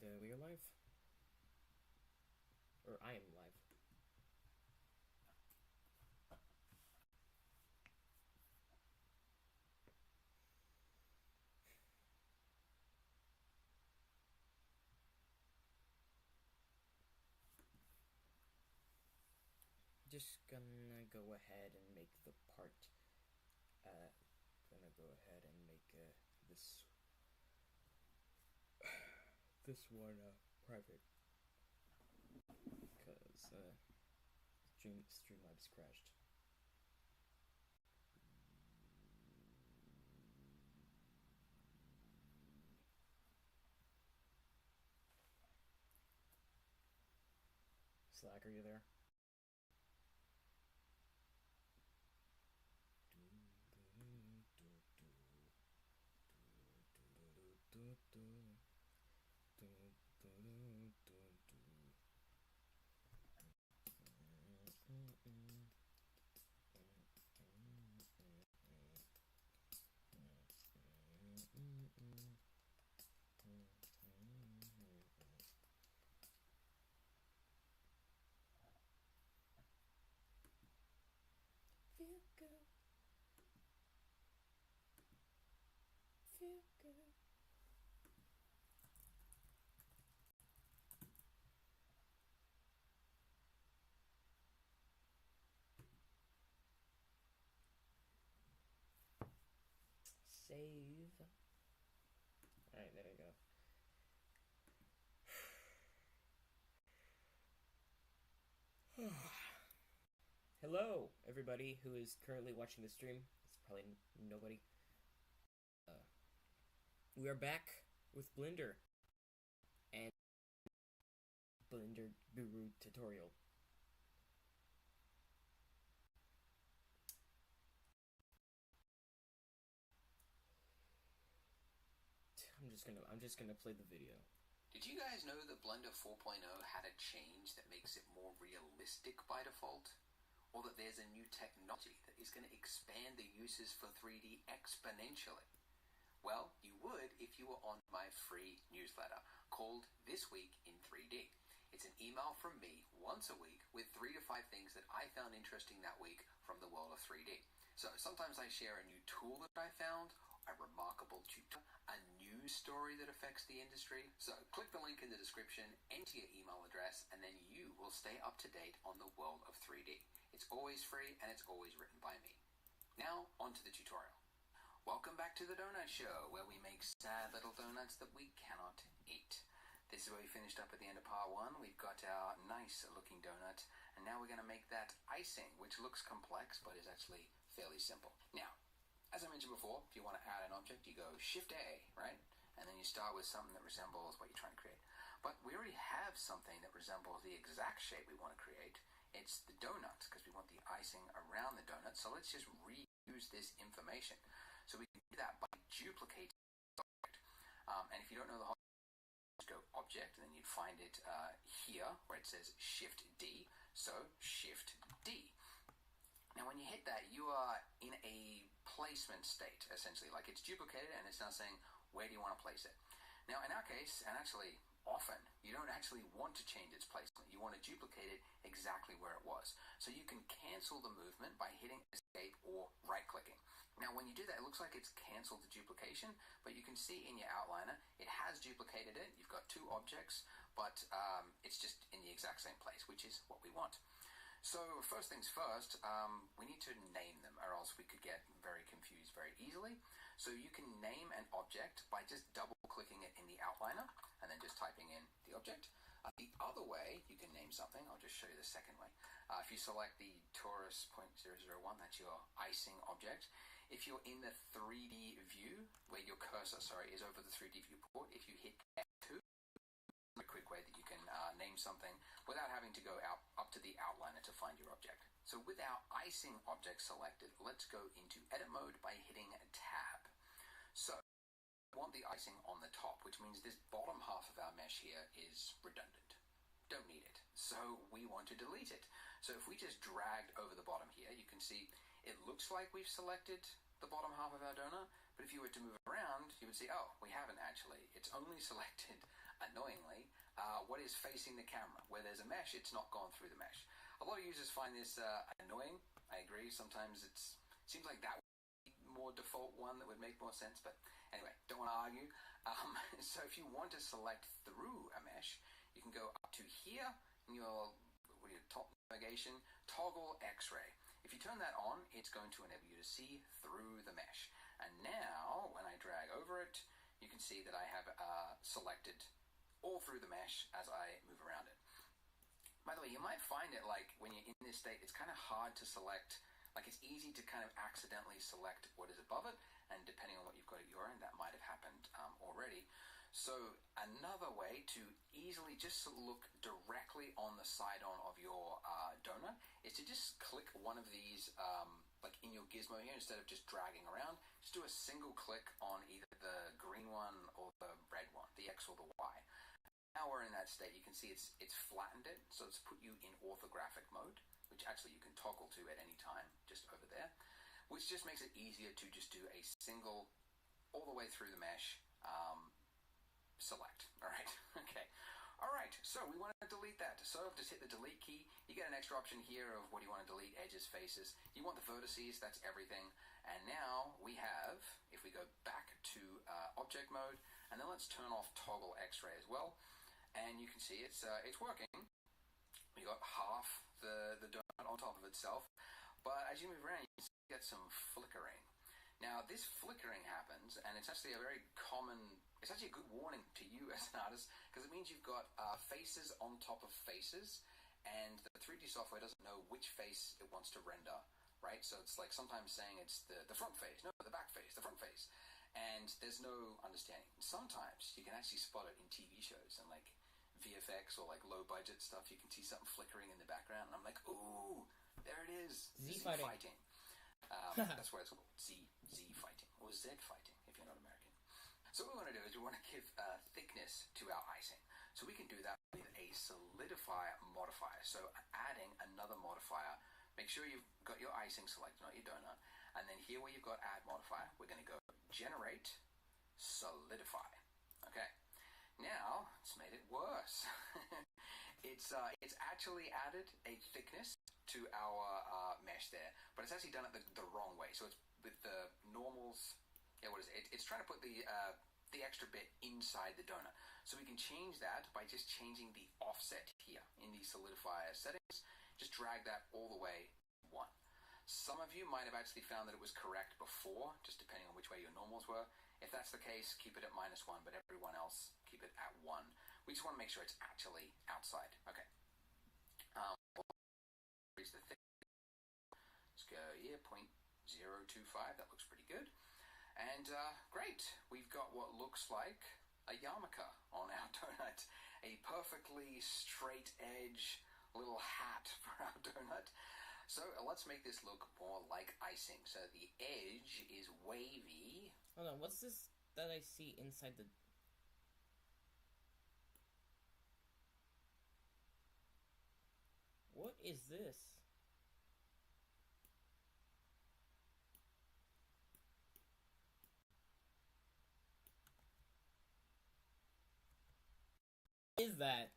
And we are live. Or I am live. Just gonna go ahead and make the part. Gonna go ahead and make this one private because Streamlabs crashed. Slack, are you there? Feel good. Feel good. Save. Alright, there we go. Hello, everybody who is currently watching the stream. It's probably nobody. We are back with Blender and Blender Guru tutorial. I'm just gonna play the video. Did you guys know that Blender 4.0 had a change that makes it more realistic by default? Or that there's a new technology that is going to expand the uses for 3D exponentially? Well, you would if you were on my free newsletter called This Week in 3D. It's an email from me once a week with 3 to 5 things that I found interesting that week from the world of 3D. So sometimes I share a new tool that I found, a remarkable tutorial, a news story that affects the industry. So click the link in the description, enter your email address, and then you will stay up to date on the world of 3D. It's always free and it's always written by me. Now, on to the tutorial. Welcome back to the Donut Show, where we make sad little donuts that we cannot eat. This is where we finished up at the end of part 1. We've got our nice looking donut, and now we're going to make that icing, which looks complex but is actually fairly simple. Now, as I mentioned before, if you want to add an object, you go Shift A, right? And then you start with something that resembles what you're trying to create. But we already have something that resembles the exact shape we want to create. It's the donut, because we want the icing around the donut. So let's just reuse this information. So we can do that by duplicating the object. And if you don't know the whole, just go Object, and then you'd find it here, where it says Shift D. So Shift D. Now when you hit that, you are in a placement state, essentially. Like it's duplicated and it's now saying, where do you want to place it? Now in our case, and actually often, you don't actually want to change its placement. You want to duplicate it exactly where it was. So you can cancel the movement by hitting Escape or right-clicking. Now when you do that, it looks like it's canceled the duplication, but you can see in your outliner, it has duplicated it. You've got 2 objects, but it's just in the exact same place, which is what we want. So first things first, we need to name them, or else we could get very confused very easily. So you can name an object by just double-clicking it in the outliner and then just typing in the object. The other way you can name something, I'll just show you the second way. If you select the Torus 0.001, that's your icing object. If you're in the 3D view, where your cursor, is over the 3D viewport, if you hit F2, a quick way that you can name something without having to go up to the outliner to find your object. So with our icing object selected, let's go into edit mode by hitting Tab. So we want the icing on the top, which means this bottom half of our mesh here is redundant. Don't need it. So we want to delete it. So if we just dragged over the bottom here, you can see it looks like we've selected the bottom half of our donut, but if you were to move around, you would see, oh, we haven't actually. It's only selected annoyingly, what is facing the camera. Where there's a mesh, it's not gone through the mesh. A lot of users find this annoying. I agree. Sometimes it seems like that would be more default one that would make more sense. But anyway, don't want to argue. So if you want to select through a mesh, you can go up to here in your top navigation, toggle X-ray. If you turn that on, it's going to enable you to see through the mesh. And now, when I drag over it, you can see that I have selected all through the mesh as I move around it. By the way, you might find it like when you're in this state, it's kind of hard to select. Like it's easy to kind of accidentally select what is above it, and depending on what you've got at your end, that might have happened already. So another way to easily just look directly on the side-on of your donut is to just click one of these, like in your gizmo here, instead of just dragging around, just do a single click on either the green one or the red one, the X or the Y. Now we're in that state, you can see it's flattened it, so it's put you in orthographic mode, which actually you can toggle to at any time, just over there, which just makes it easier to just do a single, all the way through the mesh, select. All right, okay. All right, so we want to delete that. So just hit the delete key. You get an extra option here of what do you want to delete, edges, faces. You want the vertices, that's everything. And now we have, if we go back to object mode, and then let's turn off toggle X-ray as well. And you can see it's working. We got half the donut on top of itself. But as you move around, you get some flickering. Now, this flickering happens, and it's actually a very common, it's actually a good warning to you as an artist, because it means you've got faces on top of faces, and the 3D software doesn't know which face it wants to render, right? So it's like sometimes saying it's the front face, no, the back face, the front face, and there's no understanding. Sometimes you can actually spot it in TV shows and like VFX or like low budget stuff. You can see something flickering in the background, and I'm like, ooh, there it is, Z fighting. That's what it's called, Z fighting, or Z fighting if you're not American. So what we want to do is we want to give thickness to our icing. So we can do that with a solidify modifier. So adding another modifier. Make sure you've got your icing selected, not your donut. And then here where you've got add modifier, we're going to go generate solidify. Okay. Now it's made it worse. It's actually added a thickness to our mesh there, but it's actually done it the wrong way. So it's with the normals. Yeah, what is it? It's trying to put the extra bit inside the donut. So we can change that by just changing the offset here in the solidifier settings. Just drag that all the way 1. Some of you might have actually found that it was correct before, just depending on which way your normals were. If that's the case, keep it at -1, but everyone else keep it at 1. We just want to make sure it's actually outside. Okay. Increase the thickness. Let's go here, 0.025. That looks pretty good. And great, we've got what looks like a yarmulke on our donut. A perfectly straight edge little hat for our donut. So let's make this look more like icing. So the edge is wavy. Hold on, what's this that I see inside the... What is this? What is that?